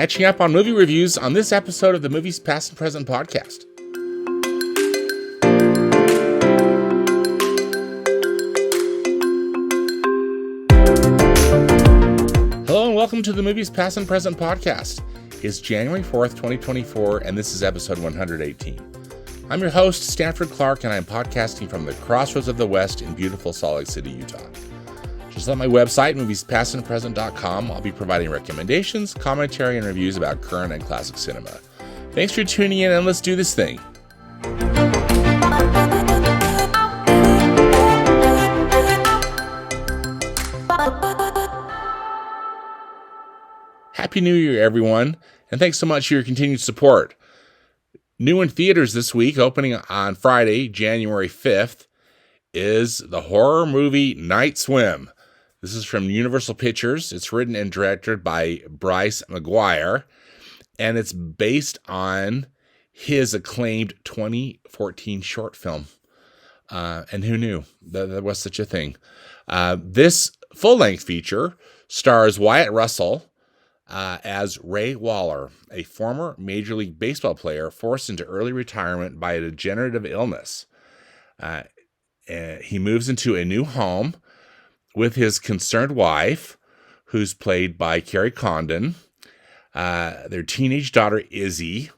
catching up on movie reviews on this episode of the Movies Past and Present podcast. Hello and welcome to the Movies Past and Present podcast. It's January 4th, 2024, and this is episode 118. I'm your host, Stanford Clark, and I'm podcasting from the crossroads of the West in beautiful Salt Lake City, Utah. Just on my website, moviespastandpresent.com, I'll be providing recommendations, commentary, and reviews about current and classic cinema. Thanks for tuning in, and let's do this thing. Happy New Year, everyone, and thanks so much for your continued support. New in theaters this week, opening on Friday, January 5th, is the horror movie Night Swim. This is from Universal Pictures. It's written and directed by Bryce McGuire, and it's based on his acclaimed 2014 short film. And who knew that there was such a thing? This full-length feature stars Wyatt Russell as Ray Waller, a former Major League Baseball player forced into early retirement by a degenerative illness. He moves into a new home with his concerned wife, who's played by Carrie Condon, their teenage daughter Izzy,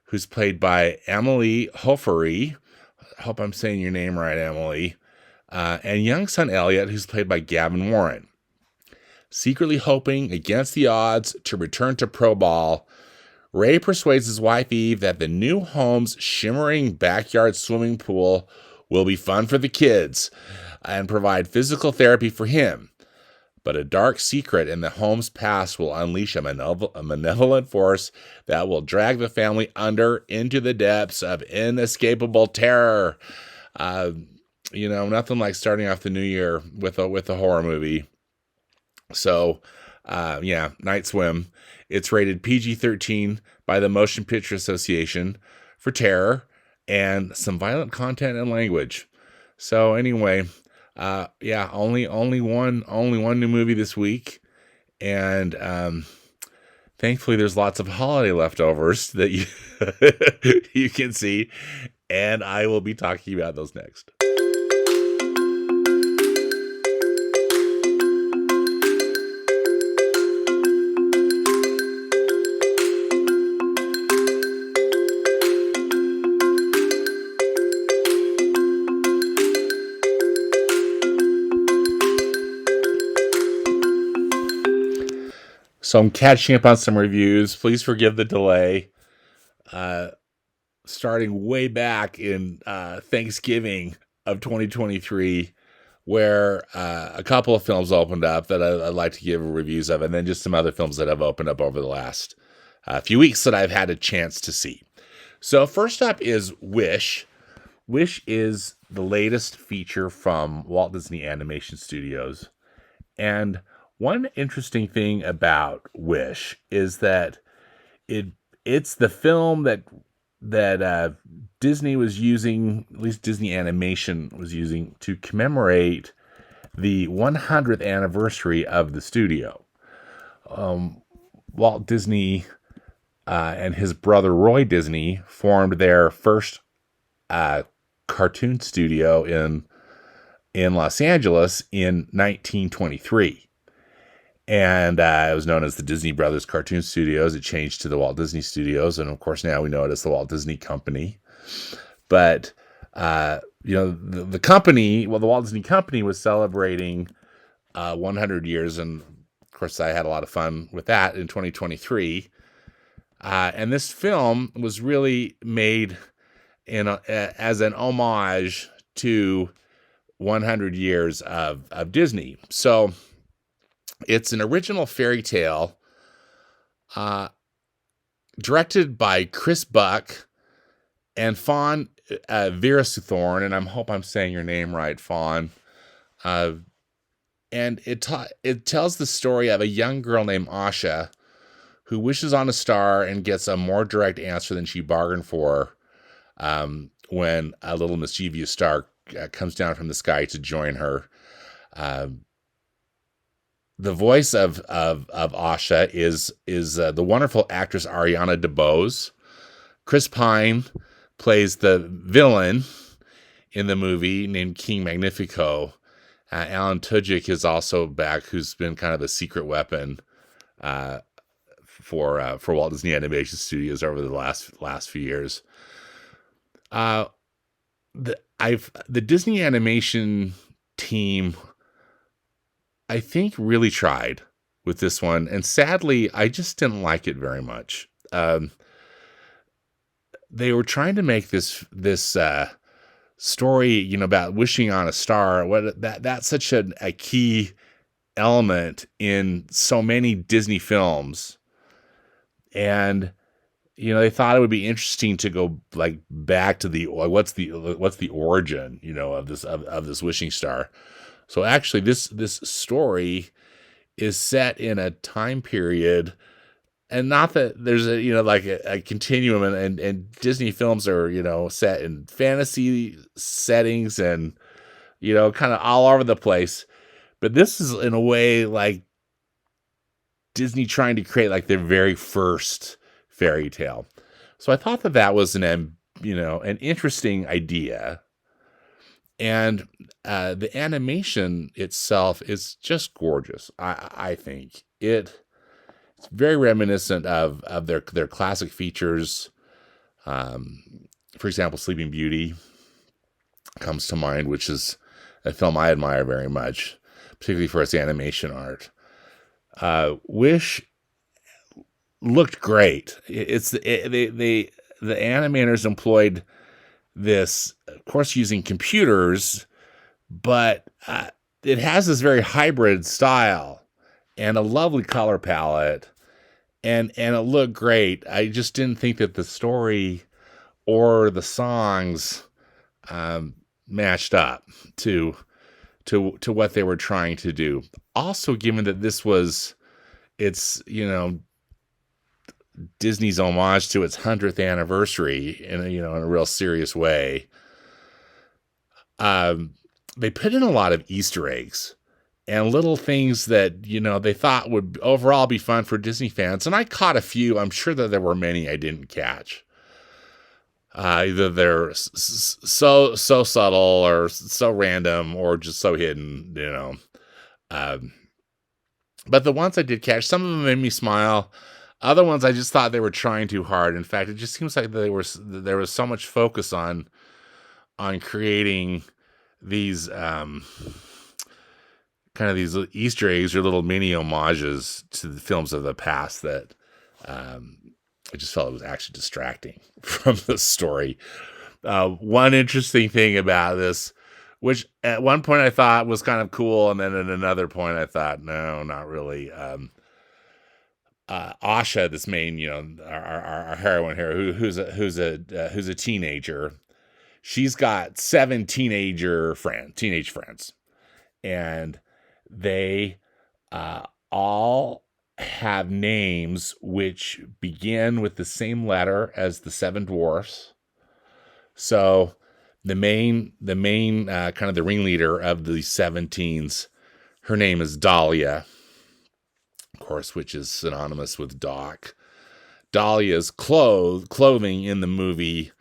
who's played by Emily Hoffery. I hope I'm saying your name right, Emily. And young son Elliot, who's played by Gavin Warren. Secretly hoping against the odds to return to pro ball, Ray persuades his wife Eve that the new home's shimmering backyard swimming pool will be fun for the kids and provide physical therapy for him. But a dark secret in the home's past will unleash a malevolent force that will drag the family into the depths of inescapable terror. Nothing like starting off the new year with a horror movie. So, Night Swim. It's rated PG-13 by the Motion Picture Association for terror and some violent content and language. So anyway, only one new movie this week, and thankfully there's lots of holiday leftovers that you can see, and I will be talking about those next. So I'm catching up on some reviews. Please forgive the delay. Starting way back in Thanksgiving of 2023, where a couple of films opened up that I'd like to give reviews of, and then just some other films that have opened up over the last few weeks that I've had a chance to see. So first up is Wish. Wish is the latest feature from Walt Disney Animation Studios. And one interesting thing about Wish is that it's the film that Disney was using, at least Disney Animation was using, to commemorate the 100th anniversary of the studio. Walt Disney and his brother Roy Disney formed their first cartoon studio in Los Angeles in 1923. And it was known as the Disney Brothers Cartoon Studios. It changed to the Walt Disney Studios, and of course now we know it as the Walt Disney Company. But the company, the Walt Disney Company, was celebrating 100 years, and of course I had a lot of fun with that in 2023. And this film was really made as an homage to 100 years of Disney. So it's an original fairy tale directed by Chris Buck and Fawn Veerasuthorn, and I hope I'm saying your name right, Fawn. And it tells the story of a young girl named Asha who wishes on a star and gets a more direct answer than she bargained for when a little mischievous star comes down from the sky to join her. the voice of Asha is the wonderful actress Ariana DeBose. Chris Pine plays the villain in the movie named King Magnifico. Alan Tudyk is also back, who's been kind of a secret weapon for Walt Disney Animation Studios over the last few years. The Disney Animation team, I think, really tried with this one, and sadly, I just didn't like it very much. They were trying to make this story, about wishing on a star. That's such a key element in so many Disney films, and they thought it would be interesting to go like back to what's the origin, of this wishing star. So actually, this story is set in a time period. And not that there's a continuum, and Disney films are, set in fantasy settings and, kind of all over the place. But this is in a way like Disney trying to create like their very first fairy tale. So I thought that was an interesting idea. And the animation itself is just gorgeous. I think it's very reminiscent of their classic features. For example, Sleeping Beauty comes to mind, which is a film I admire very much, particularly for its animation art. Wish looked great. The animators employed this, of course, using computers, but it has this very hybrid style and a lovely color palette, and it looked great. I just didn't think that the story or the songs matched up to what they were trying to do. Also, given that it's Disney's homage to its 100th anniversary in a real serious way. They put in a lot of Easter eggs and little things that, they thought would overall be fun for Disney fans. And I caught a few. I'm sure that there were many I didn't catch. Either they're so subtle or so random or just so hidden, but the ones I did catch, some of them made me smile. Other ones, I just thought they were trying too hard. In fact, it just seems like there was so much focus on creating these kind of these Easter eggs or little mini homages to the films of the past that I just felt it was actually distracting from the story. One interesting thing about this, which at one point I thought was kind of cool, and then at another point I thought, no, not really. Asha, this main, our heroine here, who's a teenager. She's got 7 teenage friends, and they all have names which begin with the same letter as the 7 dwarfs. So the main kind of the ringleader of the 7 teens, her name is Dahlia, of course, which is synonymous with Doc. Dahlia's clothing in the movie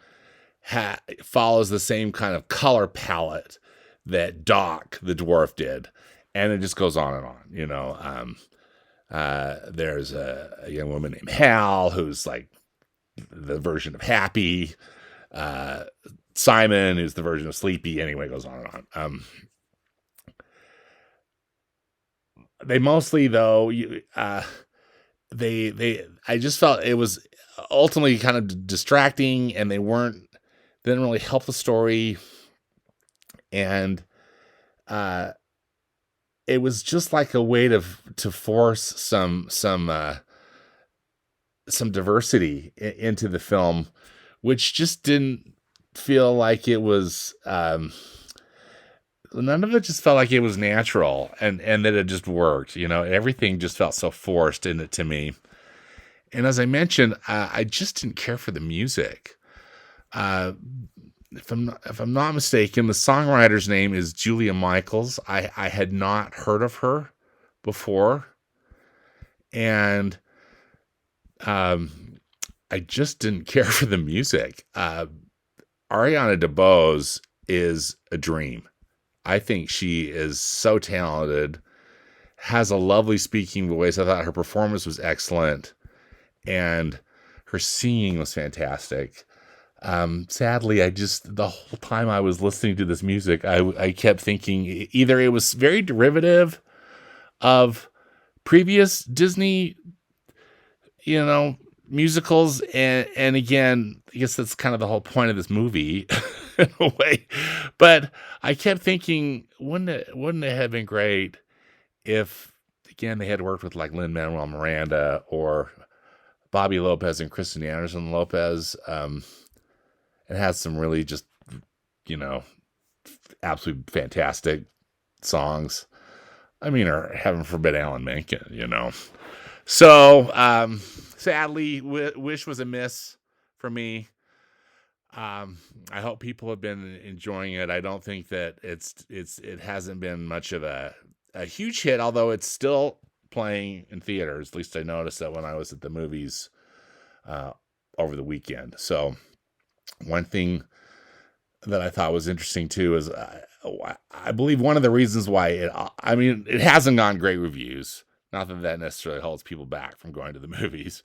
follows the same kind of color palette that Doc the dwarf did, and it just goes on and on. There's a young woman named Hal who's like the version of Happy. Simon is the version of Sleepy. Anyway, it goes on and on. They mostly, though, I just felt it was ultimately kind of distracting, and they didn't really help the story, and it was just like a way to force some diversity into the film, which just didn't feel like it was. None of it just felt like it was natural, and that it just worked. Everything just felt so forced in it to me. And as I mentioned, I just didn't care for the music. If I'm not mistaken, the songwriter's name is Julia Michaels. I had not heard of her before, and I just didn't care for the music. Ariana DeBose is a dream. I think she is so talented, has a lovely speaking voice. I thought her performance was excellent, and her singing was fantastic. Sadly, the whole time I was listening to this music, I kept thinking either it was very derivative of previous Disney, musicals, and again, I guess that's kind of the whole point of this movie in a way. But I kept thinking, wouldn't it have been great if, again, they had worked with like Lin-Manuel Miranda or Bobby Lopez and Kristen Anderson Lopez. It has some really just, absolutely fantastic songs. I mean, or heaven forbid, Alan Menken, So, sadly, Wish was a miss for me. I hope people have been enjoying it. I don't think that it hasn't been much of a huge hit, although it's still playing in theaters. At least I noticed that when I was at the movies over the weekend. So one thing that I thought was interesting too is I believe one of the reasons why it hasn't gotten great reviews. Not that that necessarily holds people back from going to the movies,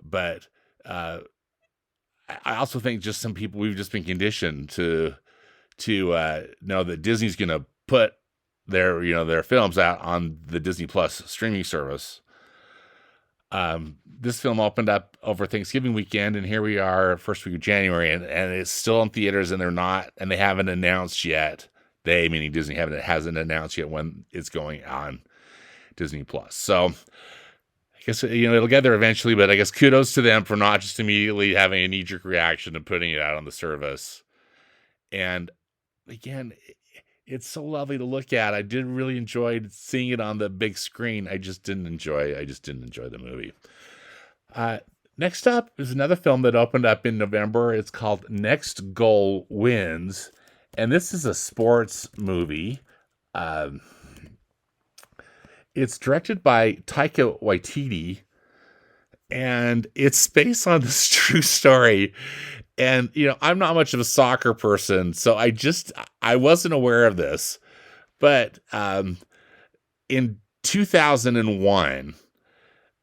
but I also think just some people, we've just been conditioned to know that Disney's going to put their films out on the Disney Plus streaming service. This film opened up over Thanksgiving weekend, and here we are, first week of January, and it's still in theaters, and they haven't announced yet. They, meaning Disney, hasn't announced yet when it's going on Disney Plus. So I guess, it'll get there eventually, but I guess kudos to them for not just immediately having a knee-jerk reaction and putting it out on the service. And again, it's so lovely to look at. I did really enjoy seeing it on the big screen. I just didn't enjoy the movie. Next up is another film that opened up in November. It's called Next Goal Wins, and this is a sports movie. It's directed by Taika Waititi, and it's based on this true story. And, I'm not much of a soccer person, so I wasn't aware of this. But in 2001,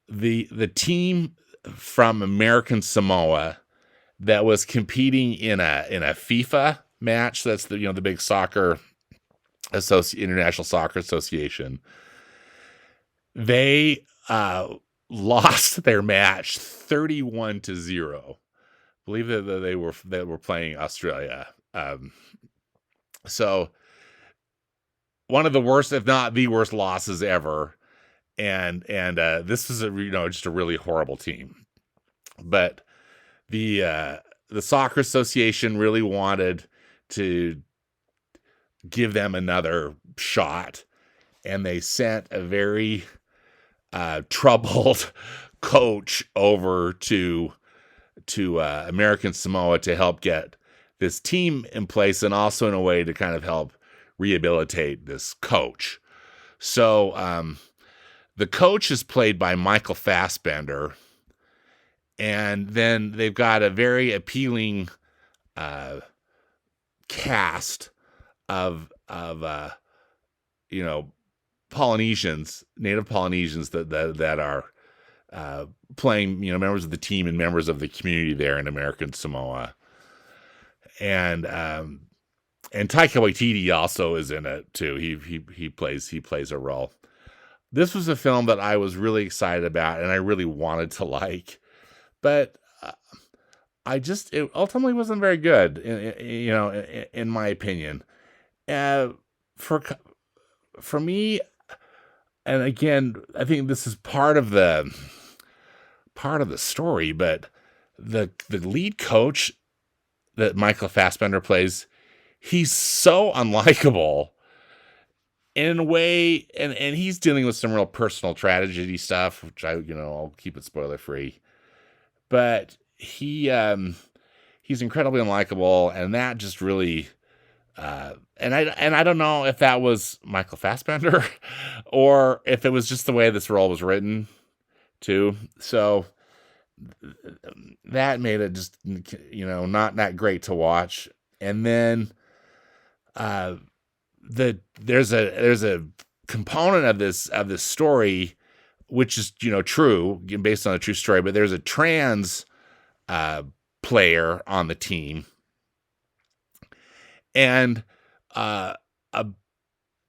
the team from American Samoa that was competing in a FIFA match, that's the big soccer International Soccer Association, they lost their match 31-0. I believe that they were playing Australia. So one of the worst, if not the worst, losses ever. And this is just a really horrible team. But the Soccer Association really wanted to give them another shot, and they sent a very troubled coach over to American Samoa to help get this team in place, and also in a way to kind of help rehabilitate this coach. So the coach is played by Michael Fassbender, and then they've got a very appealing cast of Polynesians, native Polynesians that are playing, members of the team and members of the community there in American Samoa. And Taika Waititi also is in it too. He plays a role. This was a film that I was really excited about and I really wanted to like, but it ultimately wasn't very good, in my opinion. For me, and again, I think this is part of the story, but the lead coach that Michael Fassbender plays, he's so unlikable in a way, and he's dealing with some real personal tragedy stuff, which I'll keep it spoiler free. But he's incredibly unlikable, and that just really And I don't know if that was Michael Fassbender or if it was just the way this role was written too. So that made it just, not that great to watch. And then uh, there's a component of this story which is true, based on a true story, but there's a trans player on the team, and a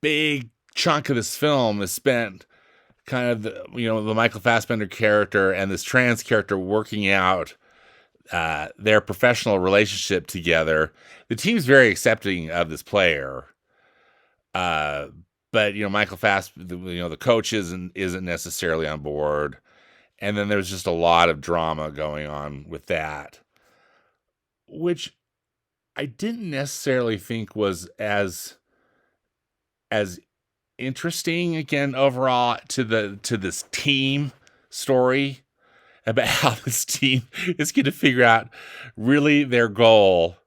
big chunk of this film is spent kind of the Michael Fassbender character and this trans character working out their professional relationship together. The team's very accepting of this player, but Michael Fassbender, the coach isn't necessarily on board, and then there's just a lot of drama going on with that, which I didn't necessarily think was as interesting, again, overall, to this team story about how this team is going to figure out really their goal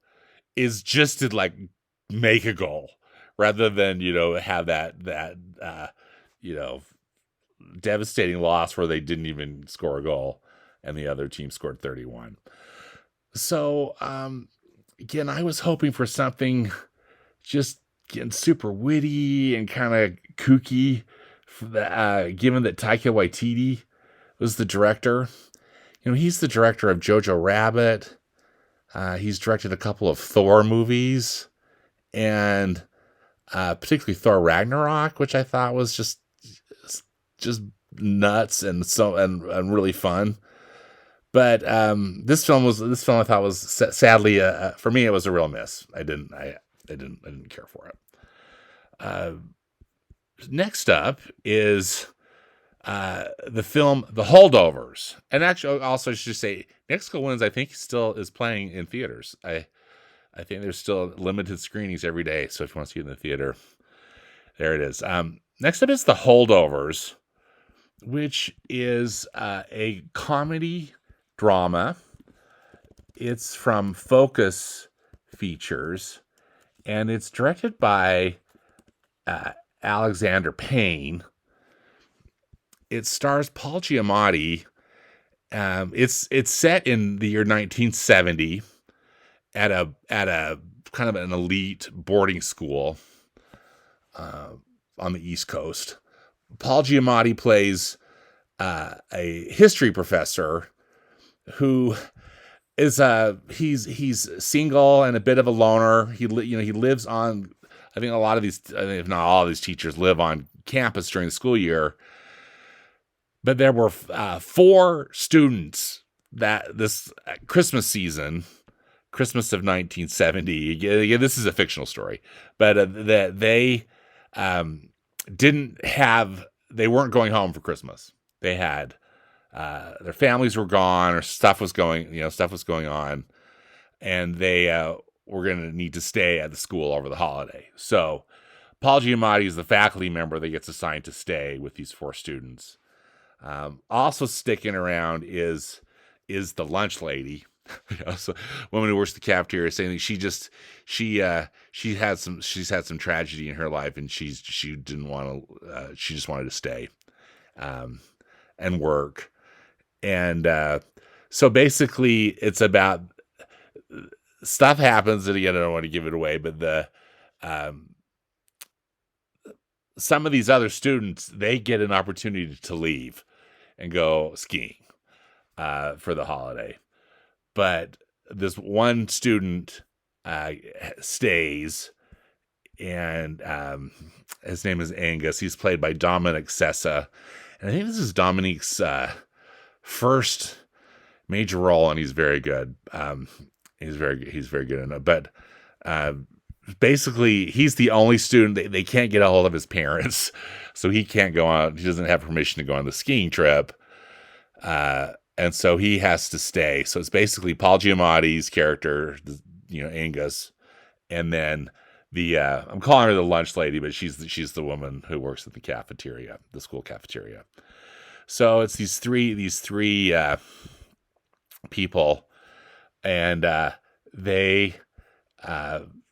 is just to like make a goal rather than have that devastating loss where they didn't even score a goal and the other team scored 31. So again, I was hoping for something just getting super witty and kind of kooky, given that Taika Waititi was the director. He's the director of Jojo Rabbit. He's directed a couple of Thor movies, and particularly Thor Ragnarok, which I thought was just nuts and really fun. But this film I thought was sadly for me, it was a real miss. I didn't care for it. Next up is the film The Holdovers, and actually also I should say Mexico Wins, I think, still is playing in theaters. I think there's still limited screenings every day, so if you want to see it in the theater, there it is. Next up is The Holdovers, which is a comedy drama. It's from Focus Features, and it's directed by Alexander Payne. It stars Paul Giamatti. It's set in the year 1970 at a kind of an elite boarding school on the East Coast. Paul Giamatti plays a history professor who is he's single and a bit of a loner. He lives on, I think if not all of these teachers live on campus during the school year. But there were 4 students that this Christmas season, Christmas of 1970. Again, this is a fictional story, but that they they weren't going home for Christmas. They had their families were gone, or stuff was going on, and they were going to need to stay at the school over the holiday. So Paul Giamatti is the faculty member that gets assigned to stay with these 4 students. Also sticking around is the lunch lady, so woman who works the cafeteria, saying that she's had some tragedy in her life, and she didn't want to, she just wanted to stay, and work. And so basically it's about stuff happens, and again, I don't want to give it away, but some of these other students, they get an opportunity to leave and go skiing for the holiday. But this one student stays, and his name is Angus. He's played by Dominic Sessa. And I think this is Dominic's first major role, and he's very good. He's very good in it. But basically, he's the only student. They can't get a hold of his parents, so he can't go on. He doesn't have permission to go on the skiing trip, and so he has to stay. So it's basically Paul Giamatti's character, Angus, and then I'm calling her the lunch lady, but she's the woman who works at the cafeteria, the school cafeteria. So it's these three people, and they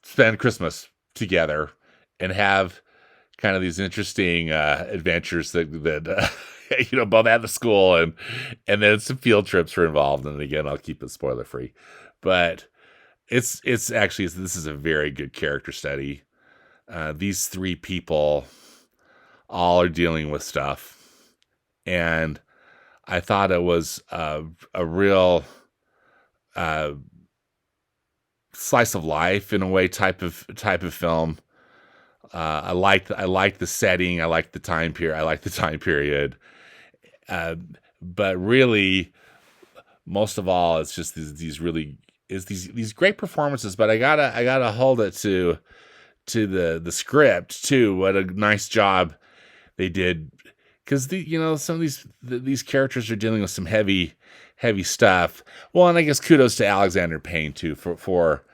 spend Christmas together and have kind of these interesting adventures that both at the school and then some field trips were involved. And again, I'll keep it spoiler free, but it's actually, this is a very good character study. These three people all are dealing with stuff, and I thought it was a real slice of life in a way type of film. I liked the setting. I liked the time period. But really, most of all, it's just these great performances. But I gotta hold it to the script too. What a nice job they did, because some of these characters are dealing with some heavy stuff. Well, and I guess kudos to Alexander Payne too for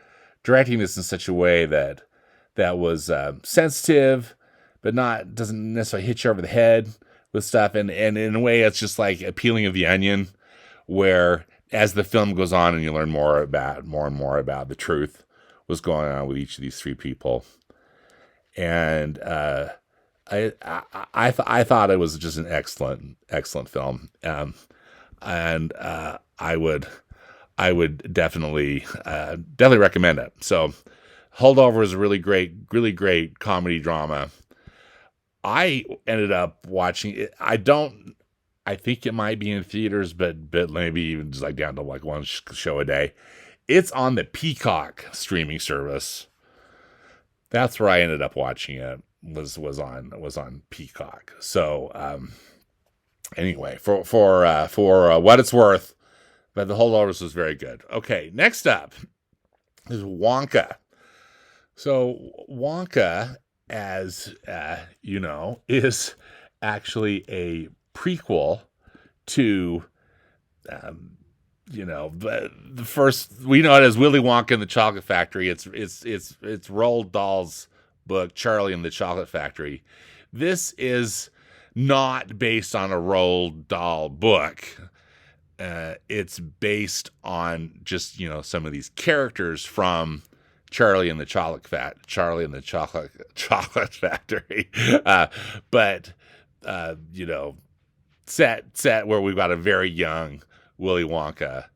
directing this in such a way that was sensitive, but doesn't necessarily hit you over the head with stuff. And in a way, it's just like a peeling of the onion, where as the film goes on and you learn more and more about the truth what's going on with each of these three people. And I thought it was just an excellent film. And I would definitely recommend it. So Holdover is a really great comedy drama. I ended up watching it. I think it might be in theaters, but maybe even just like down to like one show a day. It's on the Peacock streaming service. That's where I ended up watching it. Was on Peacock. So anyway, for what it's worth, but the Holdovers was very good. Okay, next up is Wonka. So Wonka, as is actually a prequel to the first, we know it as Willy Wonka and the Chocolate Factory. It's Roald Dahl's book, Charlie and the Chocolate Factory. This is not based on a Roald Dahl book. It's based on just, some of these characters from Charlie and the Chocolate Factory. But set where we've got a very young Willy Wonka,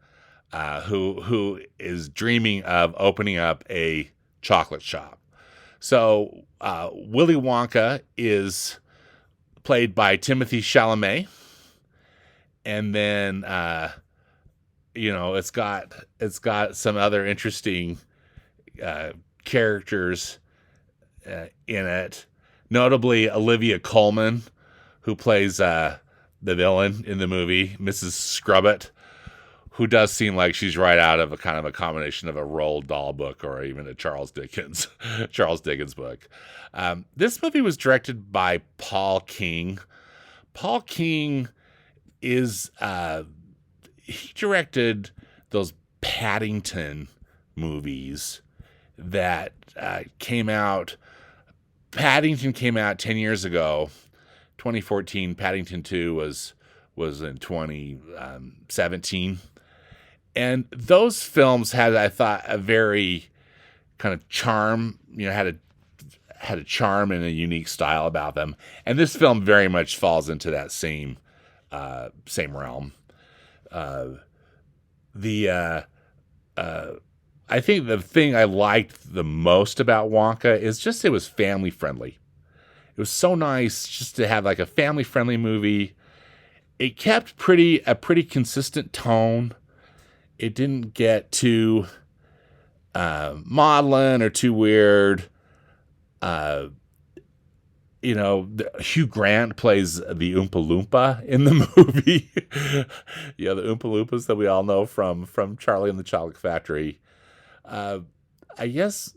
who is dreaming of opening up a chocolate shop. So Willy Wonka is played by Timothée Chalamet, and then it's got some other interesting characters in it, notably Olivia Colman, who plays the villain in the movie, Mrs. Scrubbit, who does seem like she's right out of a kind of a combination of a Roald Dahl book or even a Charles Dickens book. This movie was directed by Paul King. Paul King is he directed those Paddington movies that came out. Paddington came out 10 years ago. 2014. Paddington 2 was in 2017. And those films had, I thought, a very kind of charm, had a charm and a unique style about them. And this film very much falls into that same realm. I think the thing I liked the most about Wonka is just it was family friendly. It was so nice just to have like a family friendly movie. It kept a pretty consistent tone. It didn't get too maudlin or too weird. Hugh Grant plays the Oompa Loompa in the movie. The Oompa Loompas that we all know from Charlie and the Chocolate Factory. I guess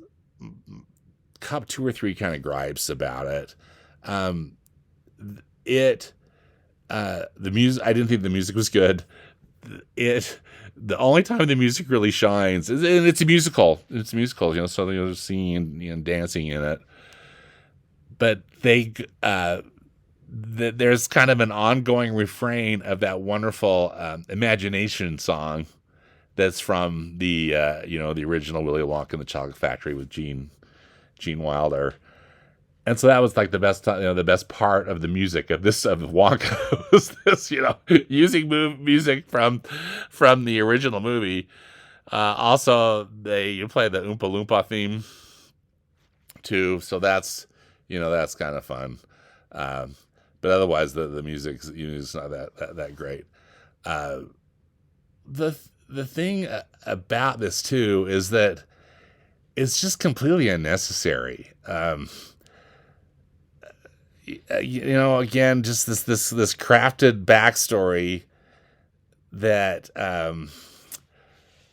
two or three kind of gripes about it. The music, I didn't think the music was good. The only time the music really shines is, and it's a musical. It's a musical, so they're singing and dancing in it. But there's kind of an ongoing refrain of that wonderful Imagination song that's from the original Willy Wonka and the Chocolate Factory with Gene Gene Wilder. And so that was like the best, the best part of the music of Wonka was this, using music from the original movie. Also, you play the Oompa Loompa theme too, so that's kind of fun. But otherwise, the music's not that great. The thing about this too is that it's just completely unnecessary. Again, just this crafted backstory that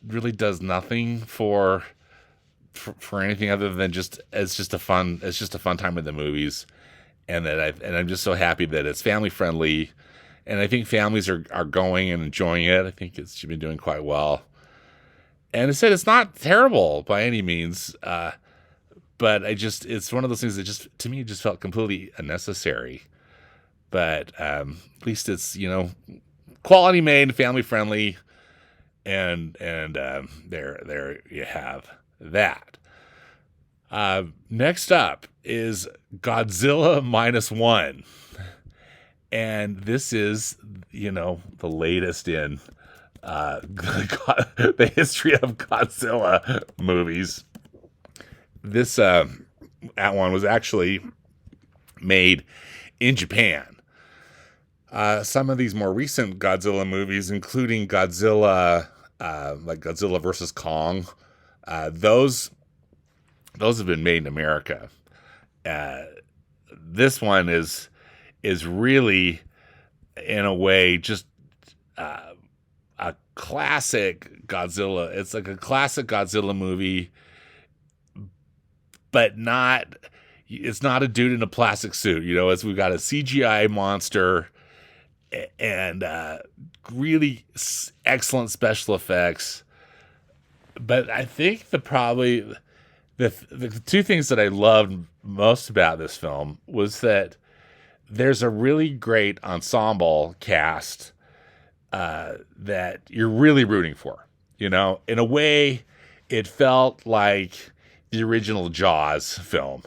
really does nothing for anything other than it's just a fun time in the movies, and I'm just so happy that it's family friendly, and I think families are going and enjoying it. I think it's been doing quite well, and I said it's not terrible by any means. But it's one of those things that to me just felt completely unnecessary. But at least it's, quality made, family friendly, and there you have that. Next up is Godzilla -1. And this is, the latest in the history of Godzilla movies. This one was actually made in Japan. Some of these more recent Godzilla movies, including Godzilla, like Godzilla versus Kong, those have been made in America. This one is really, in a way, just a classic Godzilla. It's like a classic Godzilla movie. But it's not a dude in a plastic suit, as we've got a CGI monster and really excellent special effects. But I think the two things that I loved most about this film was that there's a really great ensemble cast that you're really rooting for. In a way, it felt like the original Jaws film,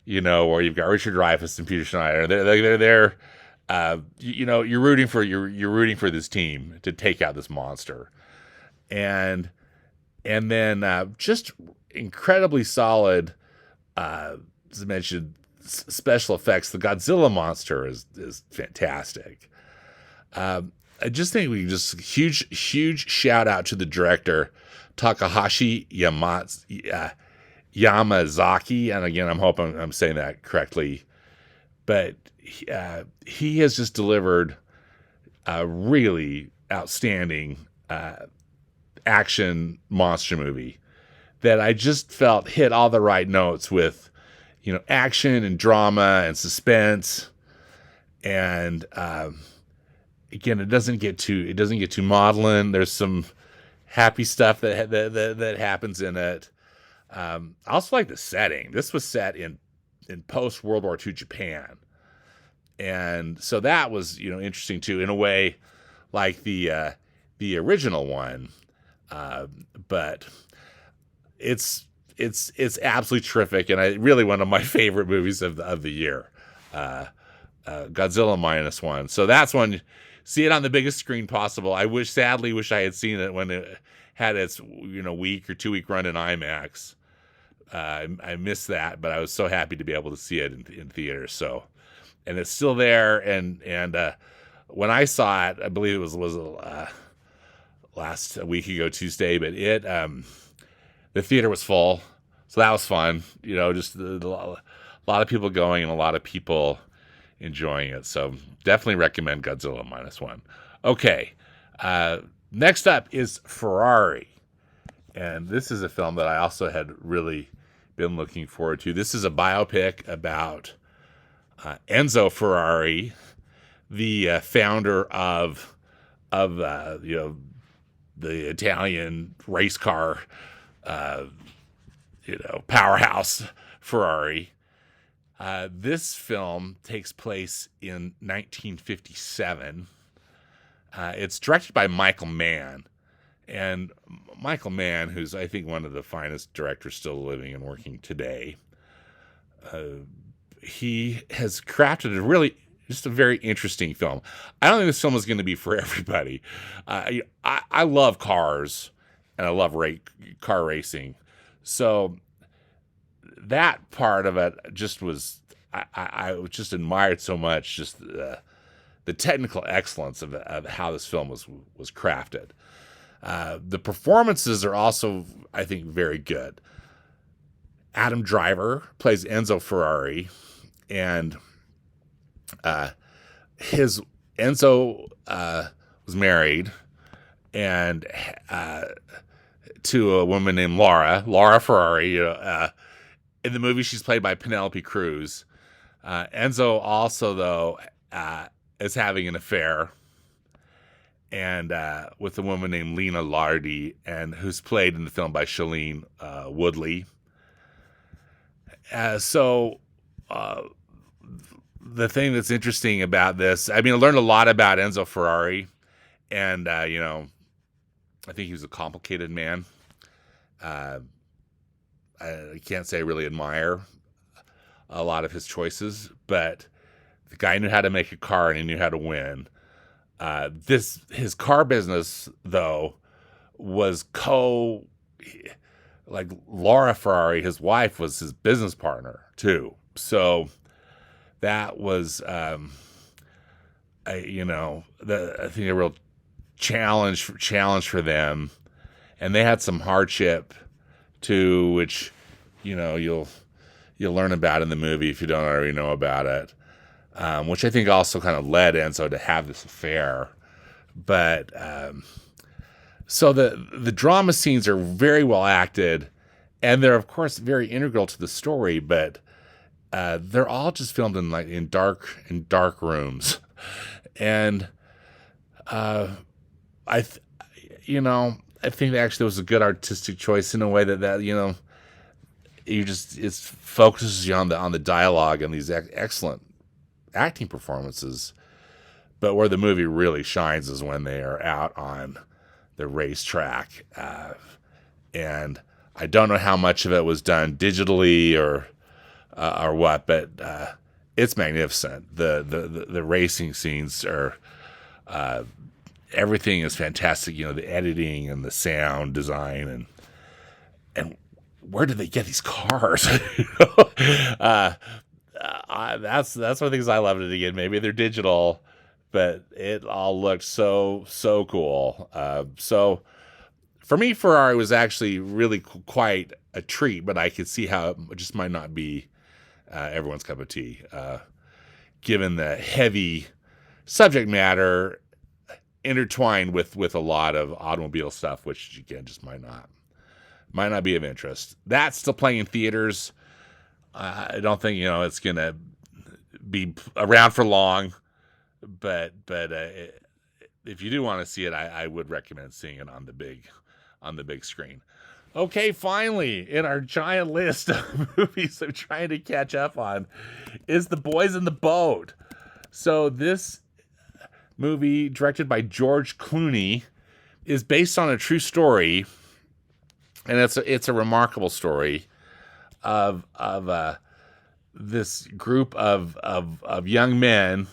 where you've got Richard Dreyfuss and Peter Schneider. They're there. You're rooting for this team to take out this monster, and then just incredibly solid. As I mentioned, special effects. The Godzilla monster is fantastic. I just think we just huge shout out to the director Takahashi Yamazaki, and again, I'm hoping I'm saying that correctly, but he has just delivered a really outstanding action monster movie that I just felt hit all the right notes with, action and drama and suspense, and again, it doesn't get too maudlin. There's some happy stuff that happens in it. I also like the setting. This was set in post World War II Japan, and so that was interesting too, in a way, like the original one. But it's absolutely terrific, and really one of my favorite movies of the year. Godzilla -1. So that's one. See it on the biggest screen possible. I sadly wish I had seen it when it had its week or 2 week run in IMAX. I missed that, but I was so happy to be able to see it in theaters. So, and it's still there. And when I saw it, I believe it was last week ago Tuesday, but the theater was full, so that was fun. Just a lot of people going and a lot of people enjoying it. So definitely recommend Godzilla -1. Okay, next up is Ferrari. And this is a film that I also had really been looking forward to. This is a biopic about Enzo Ferrari, the founder of the Italian race car powerhouse Ferrari. This film takes place in 1957. It's directed by Michael Mann. And Michael Mann, who's I think one of the finest directors still living and working today, he has crafted just a very interesting film. I don't think this film is going to be for everybody. I love cars and I love car racing. So that part of it just was, I just admired so much, just the technical excellence of how this film was crafted. The performances are also, I think, very good. Adam Driver plays Enzo Ferrari, and Enzo was married and to a woman named Laura Ferrari. In the movie, she's played by Penelope Cruz. Enzo also, though, is having an affair, and with a woman named Lena Lardy, and who's played in the film by Shailene Woodley. The thing that's interesting about this, I mean, I learned a lot about Enzo Ferrari, and I think he was a complicated man. I can't say I really admire a lot of his choices, but the guy knew how to make a car and he knew how to win. His car business, though, was Laura Ferrari, his wife, was his business partner too. So that was, I think a real challenge for them, and they had some hardship too, which you'll learn about in the movie if you don't already know about it. Which I think also kind of led Enzo to have this affair. But so the drama scenes are very well acted, and they're of course very integral to the story. But they're all just filmed in dark rooms, and I think actually it was a good artistic choice in a way that it focuses you on the dialogue and these excellent acting performances, but where the movie really shines is when they are out on the racetrack, and I don't know how much of it was done digitally or what, but it's magnificent. The racing scenes are everything is fantastic. The editing and the sound design and where did they get these cars? That's one of the things I loved it again. Maybe they're digital, but it all looked so cool. So for me, Ferrari was actually really quite a treat, but I could see how it just might not be everyone's cup of tea, given the heavy subject matter intertwined with a lot of automobile stuff, which again just might not be of interest. That's still playing in theaters. I don't think it's gonna be around for long, but if you do want to see it, I would recommend seeing it on the big screen. Okay, finally, in our giant list of movies I'm trying to catch up on is The Boys in the Boat. So this movie, directed by George Clooney, is based on a true story, and it's a remarkable story of this group of young men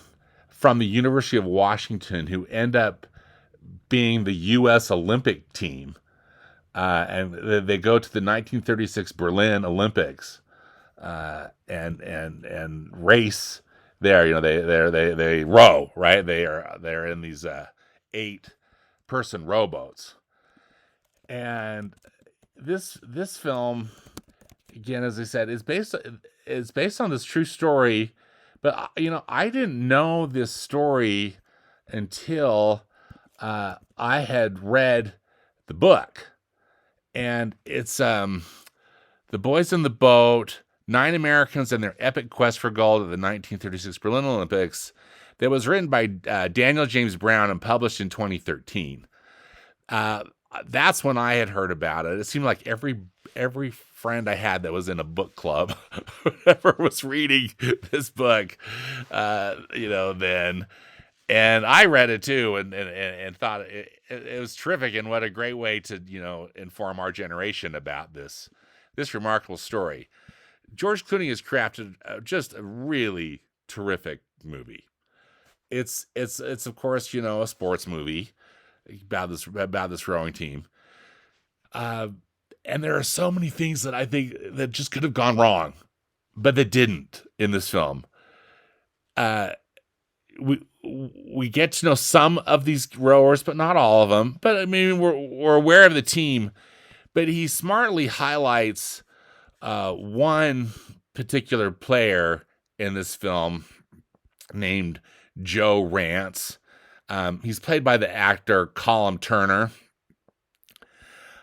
from the University of Washington who end up being the U.S. Olympic team, and they go to the 1936 Berlin Olympics and race there. They row, right? They're in these 8-person rowboats, and this film, again, as I said, is based on this true story. But I didn't know this story until I had read the book, and it's The Boys in the Boat: 9 Americans and Their Epic Quest for Gold at the 1936 Berlin Olympics. That was written by Daniel James Brown and published in 2013. That's when I had heard about it. It seemed like every friend I had that was in a book club whoever was reading this book, then. And I read it too and thought it was terrific, and what a great way to, inform our generation about this remarkable story. George Clooney has crafted just a really terrific movie. It's of course, a sports movie about this rowing team. And there are so many things that I think that just could have gone wrong, but that didn't in this film. We get to know some of these rowers, but not all of them. But I mean, we're aware of the team. But he smartly highlights one particular player in this film named Joe Rance. He's played by the actor Colin Turner.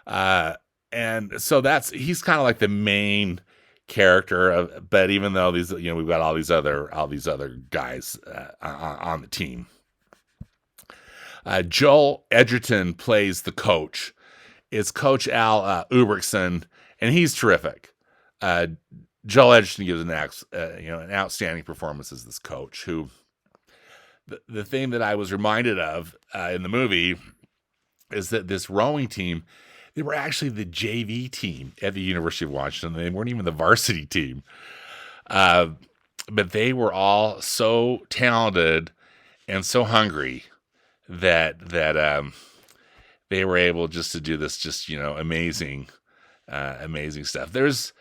And so he's kind of like the main character but even though we've got all these other guys on the team. Joel Edgerton plays the coach. It's Coach Al Ubrickson, and he's terrific. Joel Edgerton gives an outstanding performance as this coach, who the thing that I was reminded of in the movie is that this rowing team, they were actually the JV team at the University of Washington. They weren't even the varsity team. But they were all so talented and so hungry that they were able just to do this amazing stuff. There's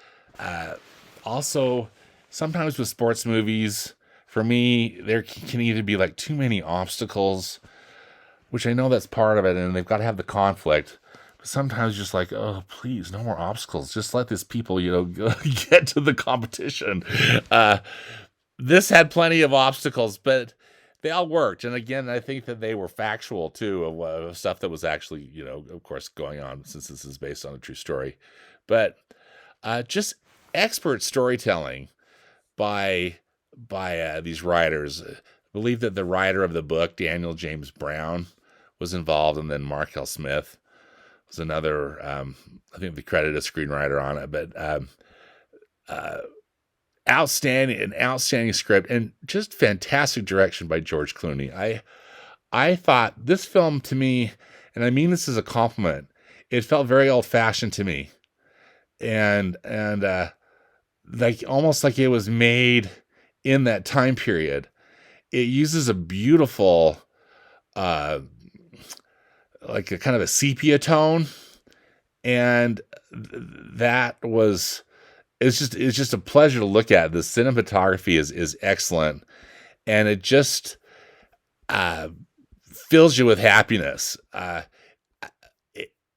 also sometimes with sports movies, for me, there can either be like too many obstacles, which I know that's part of it, and they've got to have the conflict. Sometimes just like, oh, please, no more obstacles. Just let these people, get to the competition. This had plenty of obstacles, but they all worked. And again, I think that they were factual, too, of stuff that was actually, of course, going on, since this is based on a true story. But just expert storytelling by these writers. I believe that the writer of the book, Daniel James Brown, was involved, and then Mark L. Smith was another, I think the credited screenwriter on it, but outstanding script and just fantastic direction by George Clooney. I thought this film, to me, and I mean this as a compliment, it felt very old fashioned to me, and like almost like it was made in that time period. It uses a beautiful, like a kind of a sepia tone, and it's just a pleasure to look at. The cinematography is excellent, and it just fills you with happiness.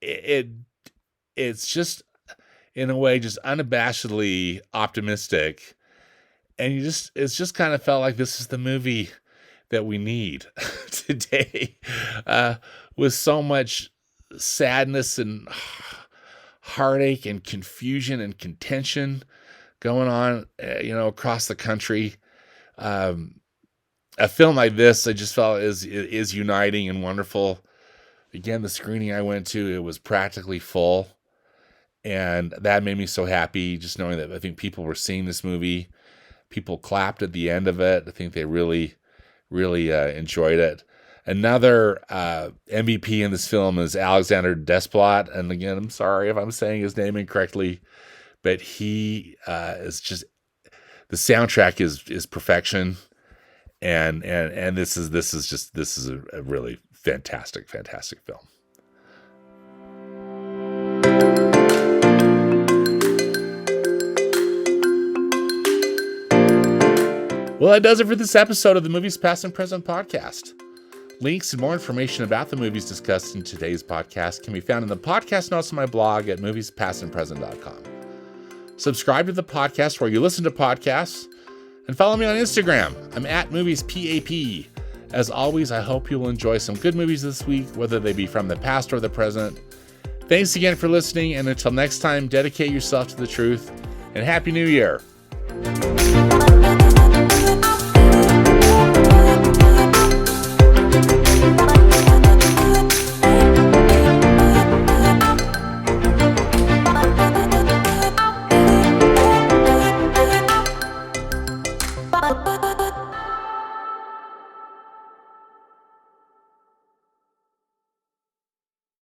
It's just, in a way, just unabashedly optimistic, and it's just kind of felt like this is the movie that we need today, with so much sadness and heartache and confusion and contention going on, across the country. A film like this, I just felt is uniting and wonderful. Again, the screening I went to, it was practically full, and that made me so happy, just knowing that I think people were seeing this movie. People clapped at the end of it. I think they really enjoyed it. Another MVP in this film is Alexander Desplat, and again, I'm sorry if I'm saying his name incorrectly, but he is just, the soundtrack is perfection, and this is a really fantastic film. Well, that does it for this episode of the Movies Past and Present podcast. Links and more information about the movies discussed in today's podcast can be found in the podcast notes on my blog at moviespastandpresent.com. Subscribe to the podcast where you listen to podcasts, and follow me on Instagram. I'm at moviespap. As always, I hope you'll enjoy some good movies this week, whether they be from the past or the present. Thanks again for listening, and until next time, dedicate yourself to the truth, and Happy New Year!